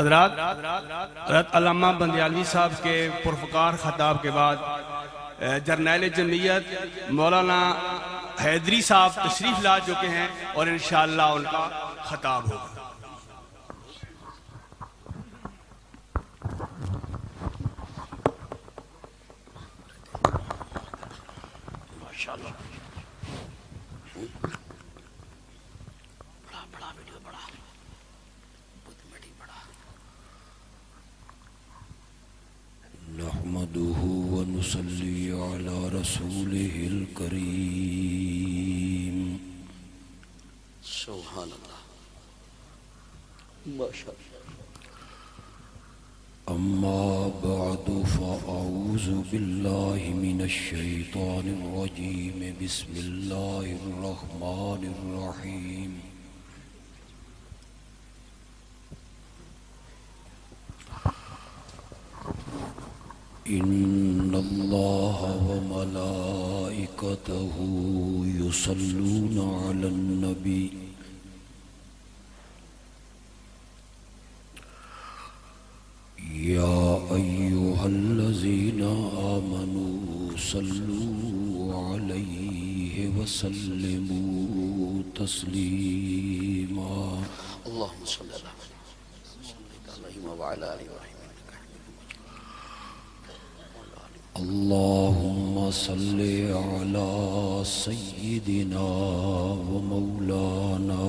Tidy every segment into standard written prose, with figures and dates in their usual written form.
حضرات، حضرت علامہ بندیالوی صاحب کے پرفکار خطاب کے بعد جرنیل جمعیت مولانا حیدری صاحب تشریف لا چکے ہیں اور انشاءاللہ ان کا خطاب ہوگا۔ نحمده ونصلي على رسوله الكريم سبحان اللہ ماشاء اللہ۔ أما بعد فأعوذ بالله من الشيطان الرجيم بسم الله الرحمن الرحيم إن الله وملائكته يصلون على النبي يا أيها الذين آمنوا صلوا عليه وسلموا تسليما اللهم صل على محمد وعلى آل محمد۔ اللهم صل على سيدنا ومولانا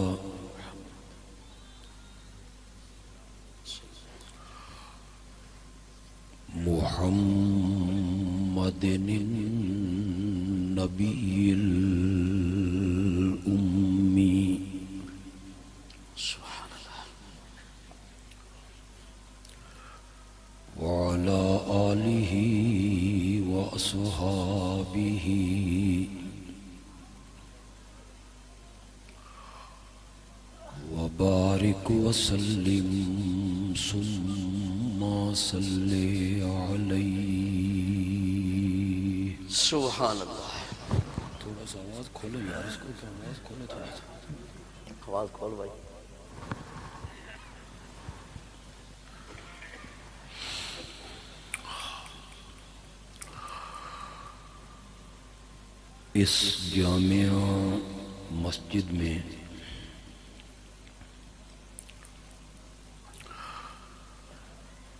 محمد النبي الأمي سبحان اللہ۔ وعلى آله وأصحابه وبارك وسلم ثم صل عليه۔ سبحان اللہ۔ تھوڑا سا آواز کھولو یار، اس کو آواز کھولو تھوڑا سا۔ آواز کھول بھائی۔ اس جامعہ مسجد میں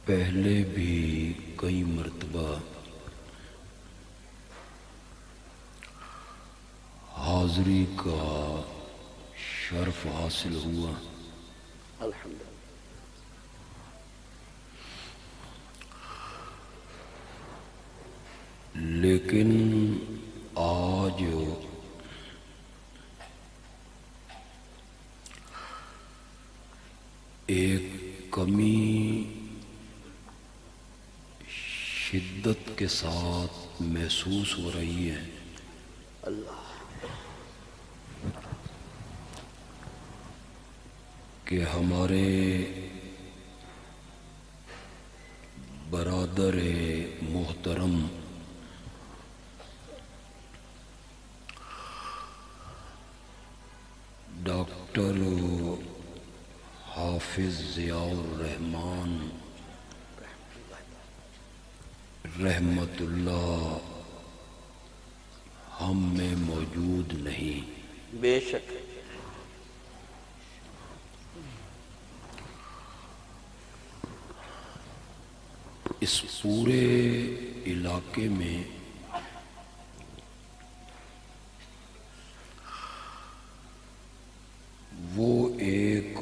پہلے بھی کئی مرتبہ حاضری کا شرف حاصل ہوا، الحمدللہ۔ لیکن آج ایک کمی شدت کے ساتھ محسوس ہو رہی ہے۔ اللہ کہ ہمارے برادر محترم ڈاکٹر حافظ ضیاء الرحمن رحمت اللہ ہم میں موجود نہیں۔ بے شک۔ اس پورے علاقے میں وہ ایک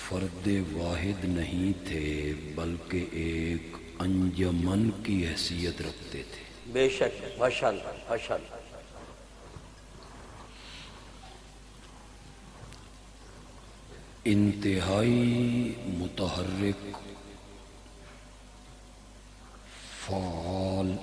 فرد واحد نہیں تھے بلکہ ایک انجمن کی حیثیت رکھتے تھے۔ بے شک، ماشاءاللہ ماشاءاللہ۔ انتہائی متحرک، فعال،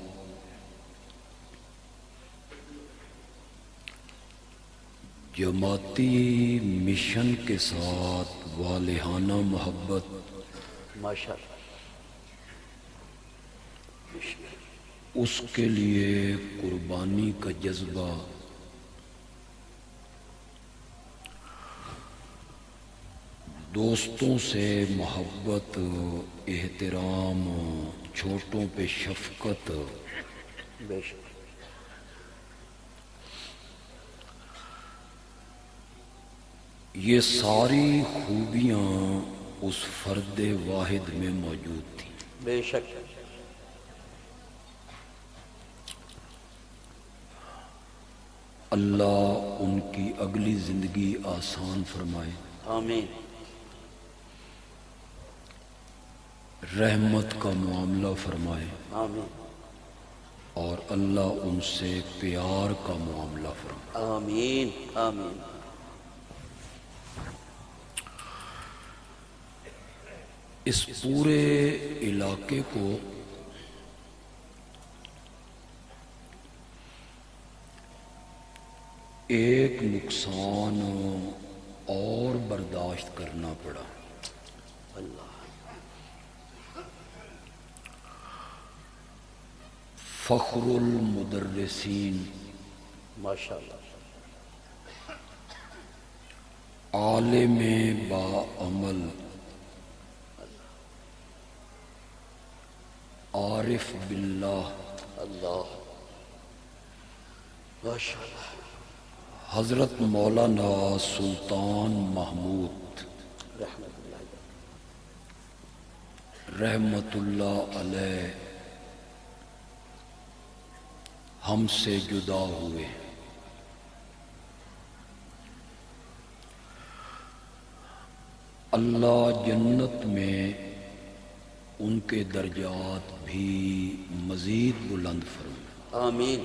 جماعتی مشن کے ساتھ والہانہ محبت، ماشاءاللہ۔ اس کے لیے قربانی کا جذبہ، دوستوں سے محبت، احترام، چھوٹوں پہ شفقت، بے شک یہ ساری خوبیاں اس فرد واحد میں موجود تھیں۔ بے شک اللہ ان کی اگلی زندگی آسان فرمائے، آمین رحمت کا معاملہ فرمائے، آمین اور اللہ ان سے پیار کا معاملہ فرمائے۔ آمین آمین اس پورے علاقے کو ایک نقصان اور برداشت کرنا پڑا۔ اللہ فخر المدرسین، ماشاء اللہ عالم باعمل، عارف باللہ، اللہ ماشاء اللہ حضرت مولانا سلطان محمود رحمت اللہ رحمت اللہ علیہ ہم سے جدا ہوئے۔ اللہ جنت میں ان کے درجات بھی مزید بلند فرمائے۔ آمین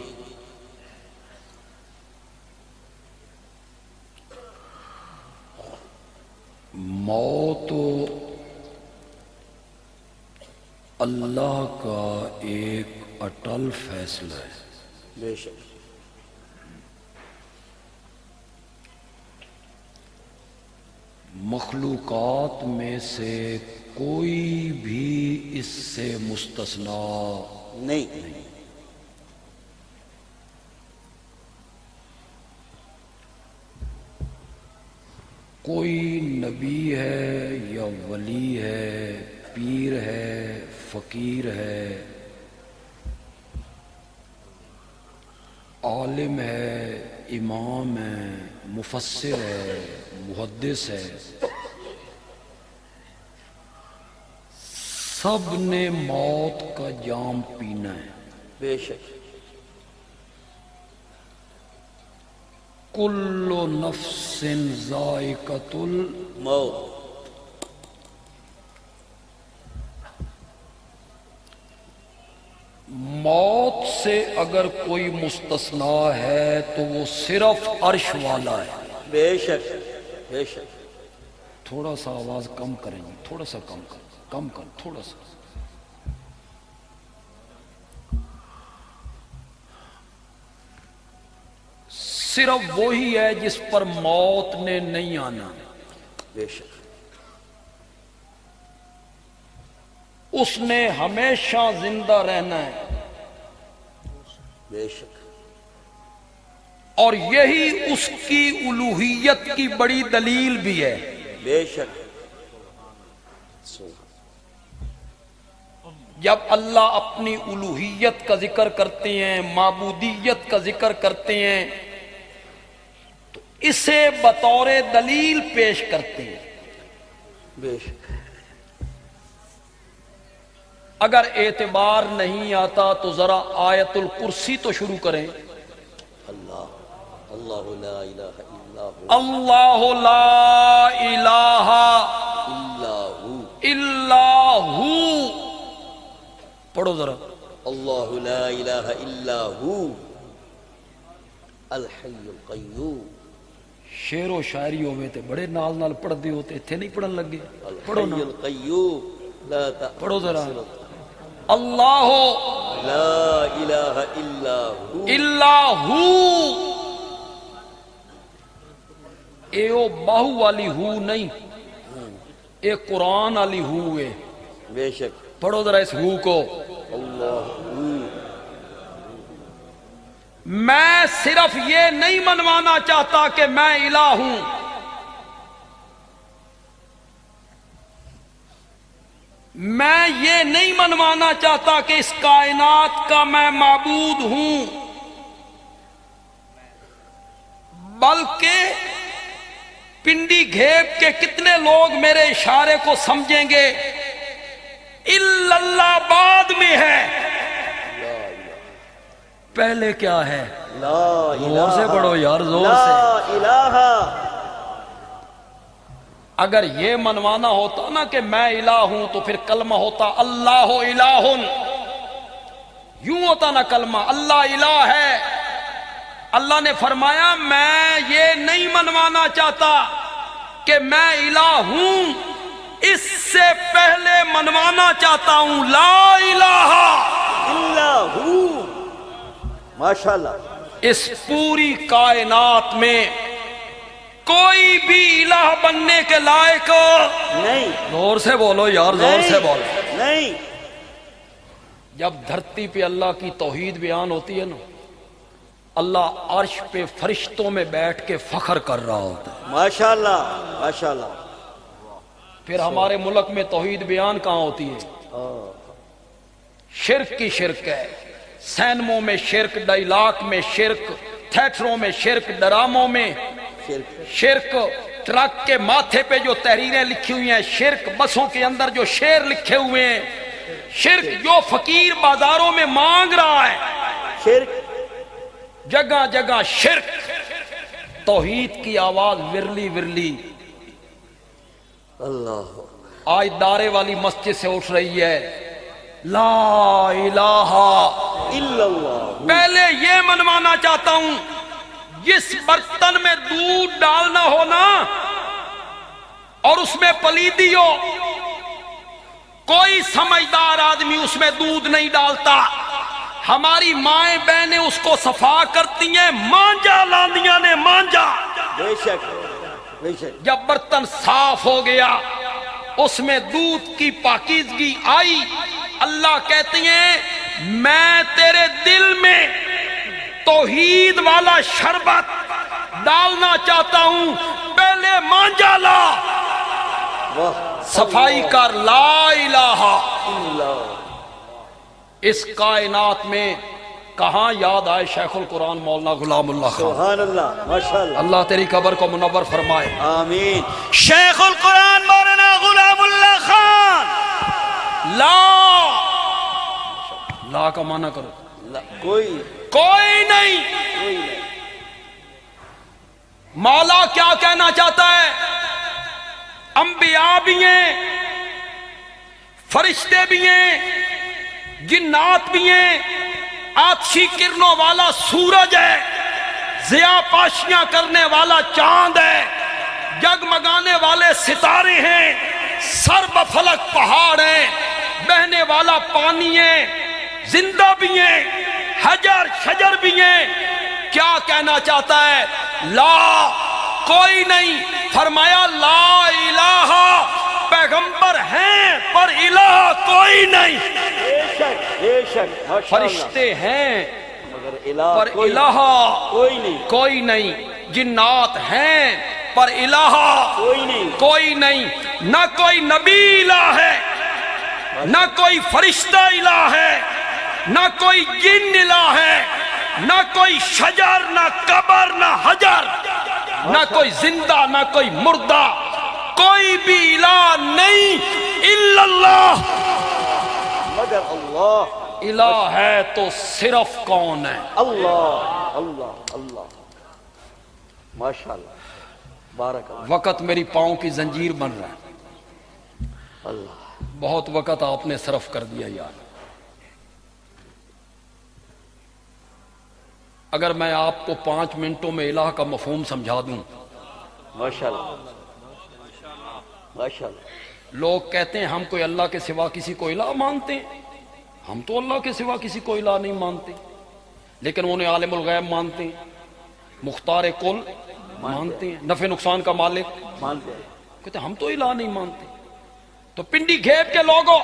موت اللہ کا ایک اٹل فیصلہ ہے۔ بے شک مخلوقات میں سے کوئی بھی اس سے مستثنا نہیں کوئی نبی ہے یا ولی ہے، پیر ہے، فقیر ہے، عالم ہے، امام ہے، مفسر ہے، محدث ہے، سب نے موت کا جام پینا ہے۔ بے شک کل نفس ذائقۃ موت موت سے اگر کوئی مستثنا ہے تو وہ صرف عرش والا ہے۔ بے شک بے شک تھوڑا سا آواز کم کریں گے، تھوڑا سا کم کر تھوڑا سا۔ صرف وہی ہے جس پر موت نے نہیں آنا، بے شک اس نے ہمیشہ زندہ رہنا ہے، بے شک اور یہی اس کی الوہیت کی بڑی دلیل بھی ہے۔ بے شک جب اللہ اپنی الوہیت کا ذکر کرتے ہیں، معبودیت کا ذکر کرتے ہیں، تو اسے بطور دلیل پیش کرتے ہیں۔ بے شک اگر اعتبار نہیں آتا تو ذرا آیت الکرسی تو شروع کریں۔ اللہ اللہ لا الہ الا ہو اللہ لا الہ الا ہو الا ہو، پڑھو ذرا۔ اللہ لا الہ الا ہو الحی القیوم شعر و شاعری ہوئے تے بڑے نال نال پڑھ دے ہوتے، تھے نہیں پڑھن لگے، پڑھو نا، الحی القیوم لا پڑھو ذرا۔ تأخذہ اللہ لا الہ الا ہو الا ہو، اے او باہو والی ہو نہیں، اے قرآن والی ہو ہے۔ بے شک پڑھو ذرا اس ہو کو۔ اللہ میں صرف یہ نہیں منوانا چاہتا کہ میں الہ ہوں، میں یہ نہیں منوانا چاہتا کہ اس کائنات کا میں معبود ہوں، بلکہ پنڈی گھیپ کے کتنے لوگ میرے اشارے کو سمجھیں گے، الا اللہ بعد میں ہے، پہلے کیا ہے؟ لا زور سے پڑھو یار، زور سے۔ لا الہ اگر یہ منوانا ہوتا نا کہ میں الہ ہوں تو پھر کلمہ ہوتا اللہ الہ، یوں ہوتا نا کلمہ، اللہ الہ ہے۔ اللہ نے فرمایا میں یہ نہیں منوانا چاہتا کہ میں الہ ہوں، اس سے پہلے منوانا چاہتا ہوں لا الہ الا ہو۔ ماشاءاللہ۔ اس پوری کائنات میں کوئی بھی الہ بننے کے لائق نہیں زور سے بولو یار، زور سے بولو۔ نہیں۔ جب دھرتی پہ اللہ کی توحید بیان ہوتی ہے نا، اللہ عرش پہ فرشتوں میں بیٹھ کے فخر کر رہا ہوتا ہے۔ ماشاءاللہ ماشاءاللہ۔ پھر ہمارے ملک میں توحید بیان کہاں ہوتی ہے؟ شرک کی شرک ہے، سینموں میں شرک، ڈائلاگ میں شرک، تھیٹروں میں شرک، ڈراموں میں شرک، ٹرک کے ماتھے پہ جو تحریریں لکھی ہوئی ہیں شرک، بسوں کے اندر جو شعر لکھے ہوئے ہیں شرک، جو فقیر بازاروں میں مانگ رہا ہے شرک، جگہ جگہ شرک۔ توحید کی آواز ورلی ورلی اللہ آج دارے والی مسجد سے اٹھ رہی ہے، لا الہ الا اللہ۔ پہلے یہ منوانا چاہتا ہوں جس برتن میں دودھ ڈالنا ہو نا اور اس میں پلیدی ہو، کوئی سمجھدار آدمی اس میں دودھ نہیں ڈالتا، ہماری مائیں بہنیں اس کو صفا کرتی ہیں، مانجا لاندیاں نے مانجا۔ بے شک بے شک۔ جب برتن صاف ہو گیا اس میں دودھ کی پاکیزگی آئی، اللہ کہتی ہیں میں تیرے دل میں توحید والا شربت ڈالنا چاہتا ہوں، پہلے مانجا لا، واہ صفائی کر، لا الہ۔ اللہ۔ اس کائنات میں کہاں یاد آئے شیخ القرآن مولانا غلام اللہ خان، سبحان اللہ ماشاءاللہ۔ اللہ تیری قبر کو منور فرمائے۔ آمین۔ شیخ القرآن مولانا غلام اللہ خان۔ لا، لا کا معنی کرو، لا، کوئی کوئی نہیں۔ مولا کیا کہنا چاہتا ہے؟ انبیاء بھی ہیں، فرشتے بھی ہیں، جنات بھی ہیں، آتشی کرنوں والا سورج ہے، ضیاء پاشیاں کرنے والا چاند ہے، جگمگانے والے ستارے ہیں، سر بفلک پہاڑ ہیں، بہنے والا پانی ہے، زندہ بھی ہیں، حجر شجر بھی ہیں۔ کیا کہنا چاہتا ہے؟ لا، کوئی نہیں۔ فرمایا لا الہ، پیغمبر ہیں پر الہ کوئی نہیں، بے شک بے شک ماشاءاللہ۔ فرشتے ہیں مگر الہ پر کوئی الہ کوئی نہیں، کوئی نہیں، جنات ہیں پر الہ کوئی نہیں۔ کوئی نہیں، نہ کوئی نبی الہ ہے، نہ کوئی فرشتہ الہ ہے، نہ کوئی جن الہ ہے، نہ کوئی شجر، نہ قبر، نہ حجر، نہ کوئی زندہ، نہ کوئی مردہ، کوئی بھی الہ نہیں الا اللہ۔ مگر اللہ، الہ ہے تو صرف کون ہے؟ اللہ اللہ اللہ۔ ماشاءاللہ بارک اللہ۔ وقت میری پاؤں کی زنجیر بن رہا ہے، اللہ بہت وقت آپ نے صرف کر دیا یار۔ اگر میں آپ کو 5 منٹوں میں الہ کا مفہوم سمجھا دوں، ماشاءاللہ ماشاءاللہ۔ لوگ کہتے ہیں ہم کوئی اللہ کے سوا کسی کو الہ مانتے ہیں، ہم تو اللہ کے سوا کسی کو الہ نہیں مانتے، لیکن انہیں عالم الغیب مانتے ہیں، مختار کل مانتے ہیں، نفع نقصان کا مالک مانتے ہیں۔ کہتے ہیں ہم تو الہ نہیں مانتے۔ تو پنڈی گھیپ کے لوگوں،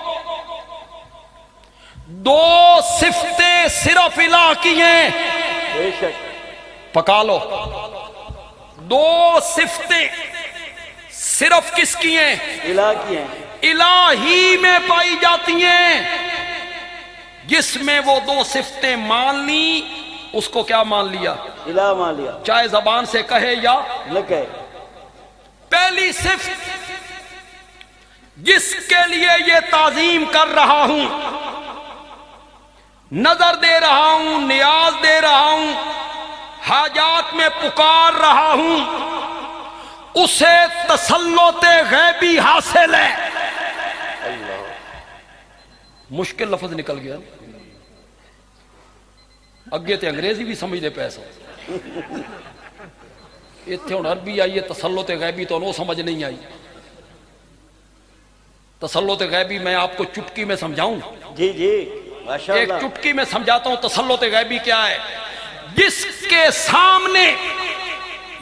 2 صفتیں صرف الہ کی ہیں، بے شک پکا لو، 2 صفتیں صرف کس کی ہیں؟ الہ کی ہیں. الہی میں پائی جاتی ہیں. جس میں وہ دو صفتیں مان لی اس کو کیا مان لیا؟ الہ مان لیا. چاہے زبان سے کہے یا نہ کہے. پہلی صفت جس کے لیے یہ تعظیم کر رہا ہوں، نظر دے رہا ہوں، نیاز دے رہا ہوں، حاجات میں پکار رہا ہوں، اسے تسلط غیبی حاصل ہے. مشکل لفظ نکل گیا. اگے تے انگریزی بھی سمجھ دے پیسہ اتنے ہوں عربی آئی ہے. تسلط غیبی تو انہوں سمجھ نہیں آئی. تسلط غیبی میں آپ کو چٹکی میں سمجھاؤں. جی جی ماشاء ایک اللہ. چٹکی میں سمجھاتا ہوں تسلط غیبی کیا ہے. جس کے سامنے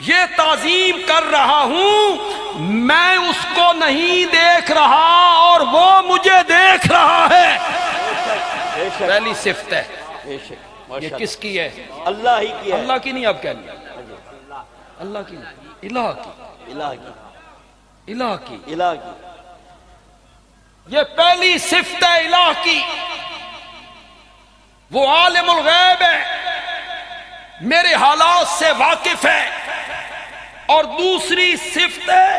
یہ تعظیم کر رہا ہوں میں اس کو نہیں دیکھ رہا اور وہ مجھے دیکھ رہا ہے. بے شک پہلی صفت ہے. بے شک یہ ماشاء کس کی ہے؟ اللہ. اللہ ہی کی ہے. اللہ کی نہیں. آپ کہہ لیں اللہ کی نہیں، الہ کی. الہ کی. الہ کی. الہ کی. یہ پہلی صفت ہے الہ کی. وہ عالم الغیب ہے، میرے حالات سے واقف ہے. اور دوسری صفت ہے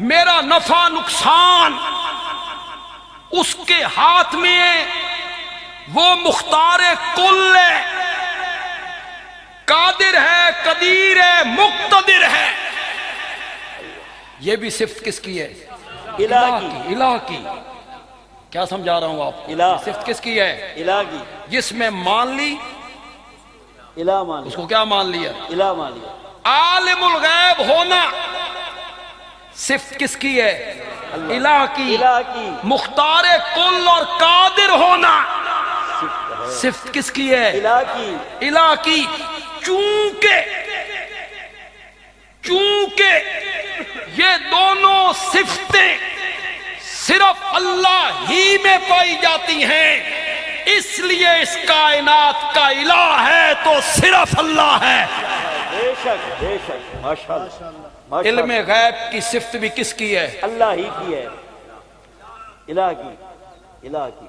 میرا نفع نقصان اس کے ہاتھ میں ہے. وہ مختار کل ہے، قادر ہے، قدیر ہے، مقتدر ہے. یہ بھی صفت کس کی ہے؟ الہ کی. الہ کی. کیا سمجھا رہا ہوں آپ کو؟ الہ. صفت کس کی ہے؟ الہ کی. جس میں مان لی الہ مان اس لیا. کو کیا مان لیا؟ الہ مان لیا. عالم الغیب ہونا صفت کس کی ہے؟ الہ کی. الہ کی. مختار کل اور قادر ہونا صفت کس کی ہے؟ الہ کی. الہ کی. چونکہ یہ دونوں صفتیں صرف اللہ ہی میں پائی جاتی ہیں اس لیے اس کائنات کا الہ ہے تو صرف اللہ ہے. بے شک بے شک ماشاء اللہ. علم غیب کی صفت بھی کس کی ہے؟ اللہ ہی کی ہے. الہ کی. الہ کی.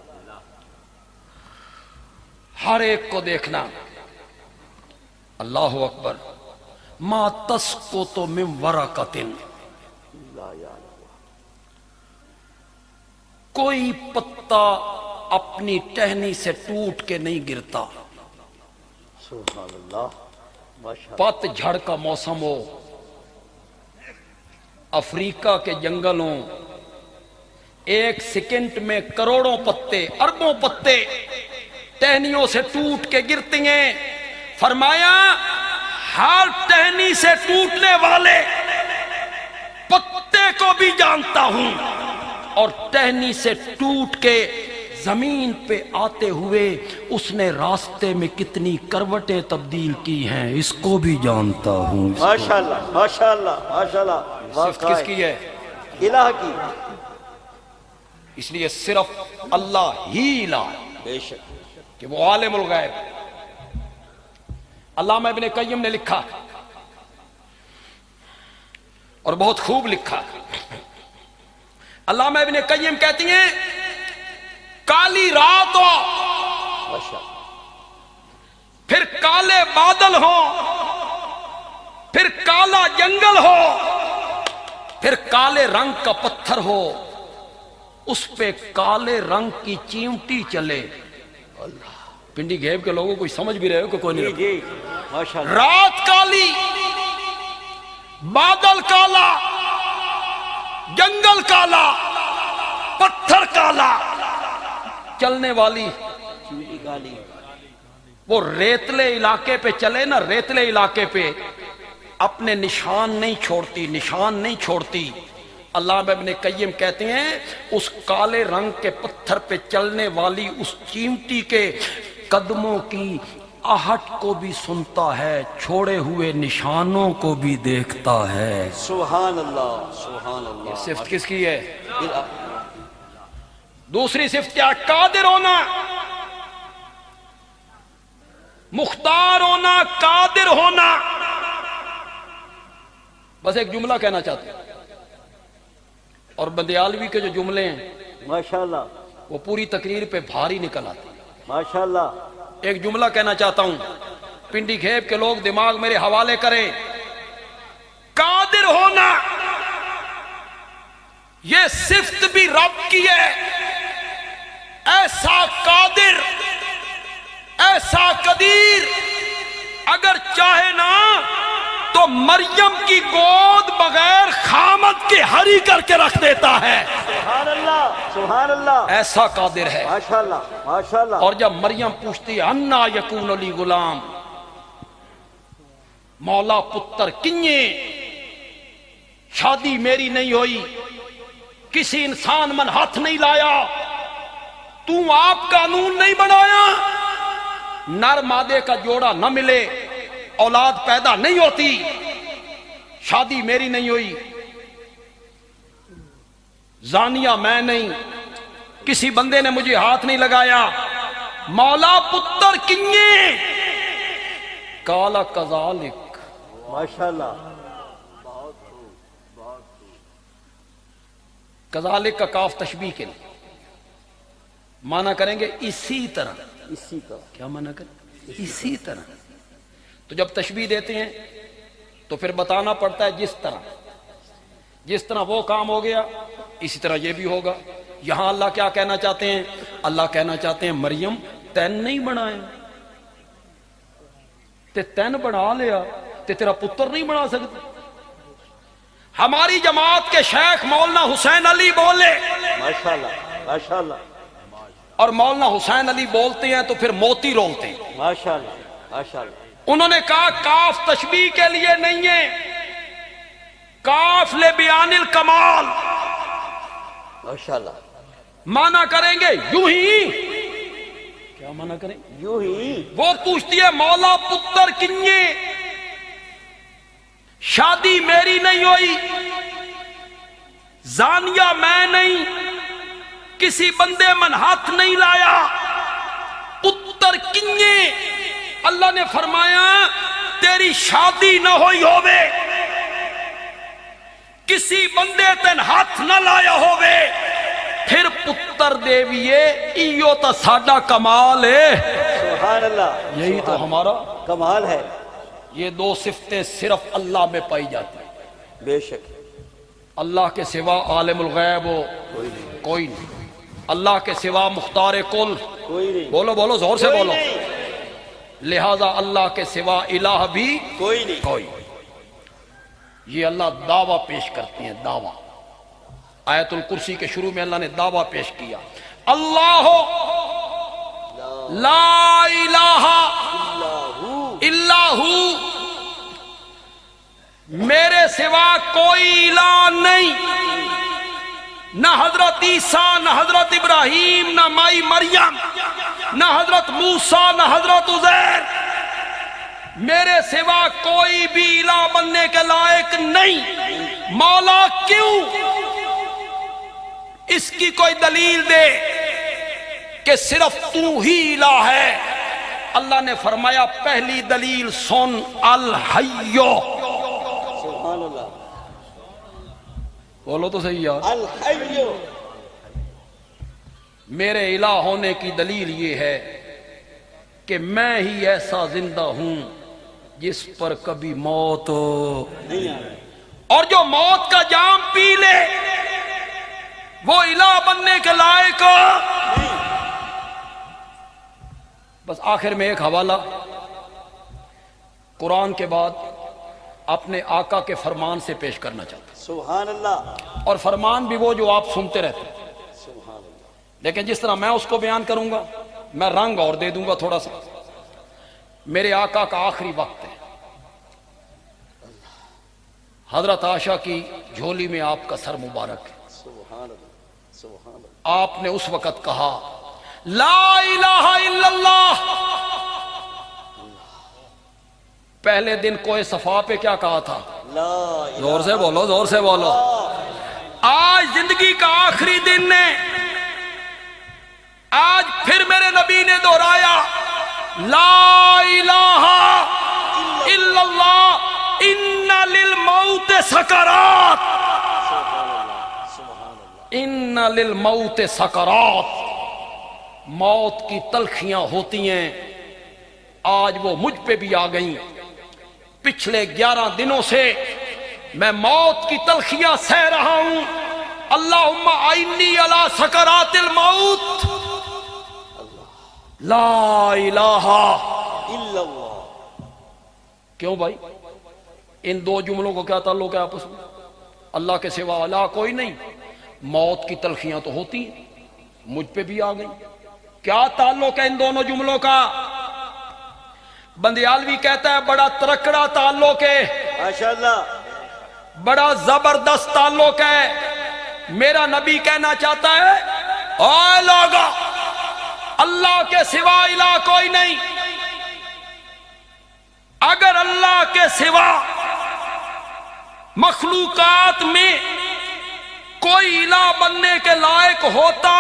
ہر ایک کو دیکھنا. اللہ اکبر. ما تسقط من ورقۃ، کوئی پتا اپنی ٹہنی سے ٹوٹ کے نہیں گرتا. سبحان اللہ. ماشاء اللہ. پت جھڑ کا موسم ہو، افریقہ کے جنگل ہوں، ایک سیکنڈ میں کروڑوں پتے، اربوں پتے ٹہنیوں سے ٹوٹ کے گرتی ہیں. فرمایا ہر ٹہنی سے ٹوٹنے والے پتے کو بھی جانتا ہوں اور ٹہنی سے ٹوٹ کے زمین پہ آتے ہوئے اس نے راستے میں کتنی کروٹیں تبدیل کی ہیں اس کو بھی جانتا ہوں. ماشاء اللہ ماشاء اللہ ماشاء اللہ. صفت کس کی ہے؟ الہ کی. اس لیے صرف اللہ ہی الہ ہے بے شک. کہ وہ عالم الغیب. علامہ ابن قیم نے لکھا اور بہت خوب لکھا. علامہ ابن قیم کہتی ہیں کالی رات ہو، ماشاء اللہ. پھر کالے بادل ہو، پھر کالا جنگل ہو، پھر کالے رنگ کا پتھر ہو، اس پہ کالے رنگ کی چیمٹی چلے. پنڈی گھیب کے لوگوں کو سمجھ بھی رہے ہو کہ کوئی جی نہیں. جی ماشاء اللہ. رات کالی، بادل کالا، جنگل کالا، پتھر کالا، چلنے والی چوٹی کالی. وہ ریتلے علاقے پہ چلے نا، ریتلے علاقے پہ اپنے نشان نہیں چھوڑتی، نشان نہیں چھوڑتی. علامہ ابن قیم کہتے ہیں اس کالے رنگ کے پتھر پہ چلنے والی اس چیمٹی کے قدموں کی آہٹ کو بھی سنتا ہے، چھوڑے ہوئے نشانوں کو بھی دیکھتا ہے. سبحان اللہ سبحان اللہ. صفت کس کی ہے؟ الہ. دوسری صفت کیا؟ قادر ہونا، مختار ہونا، قادر ہونا. بس ایک جملہ کہنا چاہتا ہوں. اور بندیالوی کے جو جملے ہیں ماشاءاللہ وہ پوری تقریر پہ بھاری نکل آتے ہیں۔ ماشاءاللہ ایک جملہ کہنا چاہتا ہوں، پنڈی کھیپ کے لوگ دماغ میرے حوالے کریں۔ قادر ہونا یہ صفت بھی رب کی ہے، ایسا قادر، ایسا قدیر اگر چاہے نا تو مریم کی گود بغیر خامد کے ہری کر کے رکھ دیتا ہے، سبحان اللہ سبحان اللہ ایسا قادر ہے۔ ماشاءاللہ ماشاءاللہ اور جب مریم پوچھتی ہے انا یکون لی غلام، مولا پتر کنیے، شادی میری نہیں ہوئی، کسی انسان من ہاتھ نہیں لایا، تو آپ قانون نہیں بنایا، نر مادے کا جوڑا نہ ملے اولاد پیدا نہیں ہوتی، شادی میری نہیں ہوئی، زانیہ میں نہیں، کسی بندے نے مجھے ہاتھ نہیں لگایا، مولا پتر کنیے، کالا کذالک، ماشاءاللہ کذالک کا کاف تشبیہ کے لیے معنی کریں گے اسی طرح، اسی کا کیا معنی کریں؟ اسی طرح۔ تو جب تشبیہ دیتے ہیں تو پھر بتانا پڑتا ہے جس طرح وہ کام ہو گیا اسی طرح یہ بھی ہوگا۔ یہاں اللہ کیا کہنا چاہتے ہیں؟ اللہ کہنا چاہتے ہیں مریم تین نہیں بنایا تے تین بنا لیا تے تیرا پتر نہیں بنا سکتا۔ ہماری جماعت کے شیخ مولانا حسین علی بولے ماشاءاللہ ماشاءاللہ اور مولانا حسین علی بولتے ہیں تو پھر موتی رولتے ہیں۔ ماشاءاللہ ماشاءاللہ انہوں نے کہا کاف تشبیہ کے لیے نہیں ہے، کاف لے بیان الکمال، ماشاءاللہ مانا کریں گے یوں ہی، کیا مانا کریں؟ یوں ہی وہ پوچھتی ہے مولا پتر کنیے، شادی میری نہیں ہوئی، زانیہ میں نہیں، کسی بندے من ہاتھ نہیں لایا، پتر کنیے، اللہ نے فرمایا تیری شادی نہ ہوئی ہووے، کسی بندے تن ہاتھ نہ لایا ہووے، پھر پتر دیویے، ایو تا ساڈا کمال ہے، سبحان اللہ یہی تو ہمارا کمال ہے، یہ دو صفتیں صرف اللہ میں پائی جاتی ہیں۔ بے شک اللہ کے سوا عالم الغیب ہو کوئی نہیں، اللہ کے سوا مختار کل، کوئی نہیں بولو بولو زور سے کوئی بولو، نہیں لہذا اللہ کے سوا الہ بھی کوئی نہیں کوئی۔ یہ اللہ دعویٰ پیش کرتے ہیں، دعویٰ۔ آیت الکرسی کے شروع میں اللہ نے دعویٰ پیش کیا، اللہ لا الہ الا ہو، میرے سوا کوئی الہ نہیں، نہ حضرت عیسیٰ، نہ حضرت ابراہیم، نہ مائی مریم، نہ حضرت موسیٰ، نہ حضرت عزیر، میرے سوا کوئی بھی الہ بننے کے لائق نہیں۔ مولا کیوں؟ اس کی کوئی دلیل دے کہ صرف تو ہی الہ ہے۔ اللہ نے فرمایا پہلی دلیل سن، الحیو، سبحان اللہ بولو تو صحیح یار، الحی میرے الہ ہونے کی دلیل یہ ہے کہ میں ہی ایسا زندہ ہوں جس پر کبھی موت نہیں آ رہا اور جو موت کا جام پی لے وہ الہ بننے کے لائق۔ بس آخر میں ایک حوالہ، قرآن کے بعد اپنے آقا کے فرمان سے پیش کرنا چاہتا ہوں، سبحان اللہ اور فرمان بھی وہ جو آپ سنتے رہتے ہیں، سبحان اللہ لیکن جس طرح میں اس کو بیان کروں گا میں رنگ اور دے دوں گا تھوڑا سا۔ میرے آقا کا آخری وقت ہے، حضرت عائشہ کی جھولی میں آپ کا سر مبارک ہے، سبحان اللہ سبحان اللہ آپ نے اس وقت کہا لا الہ الا اللہ۔ پہلے دن کوہ صفا پہ کیا کہا تھا؟ لا الہ زور سے بولو، زور سے بولو۔ آج زندگی کا آخری دن ہے، آج پھر میرے نبی نے دہرایا لا الہ الا اللہ، ان للموت سکرات۔ سبحان اللہ سبحان ان للموت سکرات، موت کی تلخیاں ہوتی ہیں، آج وہ مجھ پہ بھی آ گئیں۔ پچھلے 11 دنوں سے میں موت کی تلخیاں سہ رہا ہوں۔ اللہم اعنی علی سکرات الموت، لا الہ الا اللہ۔ کیوں بھائی؟ ان دو جملوں کو کیا تعلق ہے آپس میں؟ اللہ کے سوا الہ کوئی نہیں، موت کی تلخیاں تو ہوتی ہیں، مجھ پہ بھی آ گئی، کیا تعلق ہے ان دونوں جملوں کا؟ بندیالوی کہتا ہے بڑا ترکڑا تعلق ہے، ماشاءاللہ، بڑا زبردست تعلق ہے۔ میرا نبی کہنا چاہتا ہے اے لوگو، اللہ کے سوا الہ کوئی نہیں، اگر اللہ کے سوا مخلوقات میں کوئی الہ بننے کے لائق ہوتا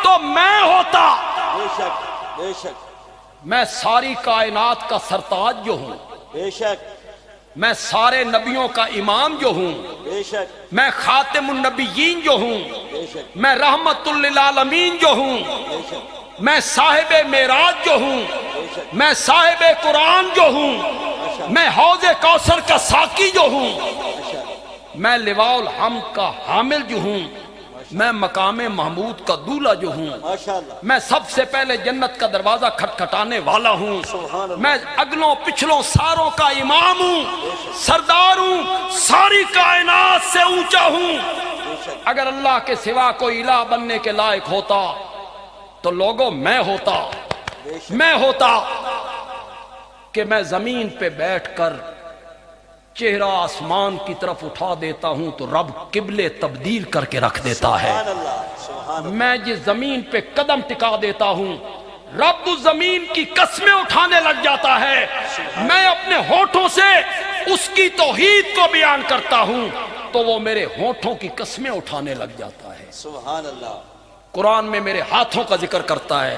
تو میں ہوتا۔ بے شک بے شک میں ساری کائنات کا سرتاج جو ہوں، بے شک میں سارے نبیوں کا امام جو ہوں، بے شک میں خاتم النبیین جو ہوں، بے شک میں رحمت للعالمین جو ہوں، بے شک میں صاحب معراج جو ہوں، بے شک میں صاحب قرآن جو ہوں، میں حوض کوثر کا ساقی جو ہوں، میں لواء الحمد کا حامل جو ہوں، میں مقام محمود کا دولہ جو ہوں، ماشاءاللہ، میں سب سے پہلے جنت کا دروازہ کھٹکھٹانے والا ہوں، سبحان اللہ، میں اگلوں پچھلوں ساروں کا امام ہوں، سردار ہوں، ساری کائنات سے اونچا ہوں۔ بے شک اگر اللہ کے سوا کوئی الہ بننے کے لائق ہوتا تو لوگوں میں ہوتا، بے شک میں ہوتا کہ میں زمین پہ بیٹھ کر چہرہ آسمان کی طرف اٹھا دیتا ہوں تو رب قبلے تبدیل کر کے رکھ دیتا ہے۔ سبحان اللہ، سبحان اللہ، میں جس زمین پہ قدم ٹکا دیتا ہوں رب اس زمین کی قسمیں اٹھانے لگ جاتا ہے۔ میں اپنے ہونٹوں سے اس کی توحید کو بیان کرتا ہوں تو وہ میرے ہونٹوں کی قسمیں اٹھانے لگ جاتا ہے۔ سبحان اللہ، قرآن میں میرے ہاتھوں کا ذکر کرتا ہے،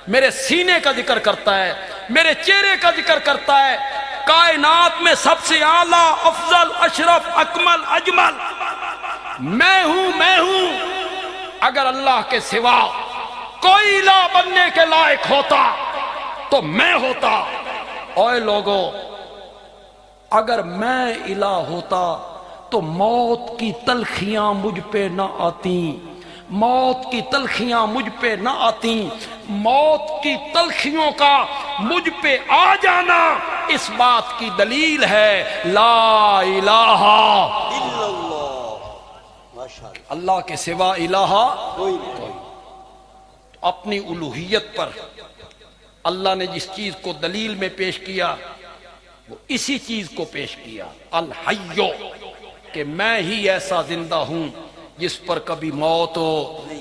میرے سینے کا ذکر کرتا ہے، میرے چہرے کا ذکر کرتا ہے۔ کائنات میں سب سے اعلیٰ، افضل، اشرف، اکمل، اجمل میں ہوں، میں ہوں۔ اگر اللہ کے سوا کوئی الہ بننے کے لائق ہوتا تو میں ہوتا۔ اوے لوگوں، اگر میں الہ ہوتا تو موت کی تلخیاں مجھ پہ نہ آتی، موت کی تلخیاں مجھ پہ نہ آتی۔ موت کی تلخیوں کا مجھ پہ آ جانا اس بات کی دلیل ہے لا الہ الا اللہ، ماشاءاللہ، اللہ کے سوا الہ کوئی نہیں، اپنی الوہیت پر اللہ نے جس چیز کو دلیل میں پیش کیا وہ اسی چیز کو پیش کیا، الحیو، کہ میں ہی ایسا زندہ ہوں جس پر کبھی موت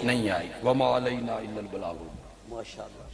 نہیں آئی۔ وما علینا الا البلاغ۔ ماشاءاللہ۔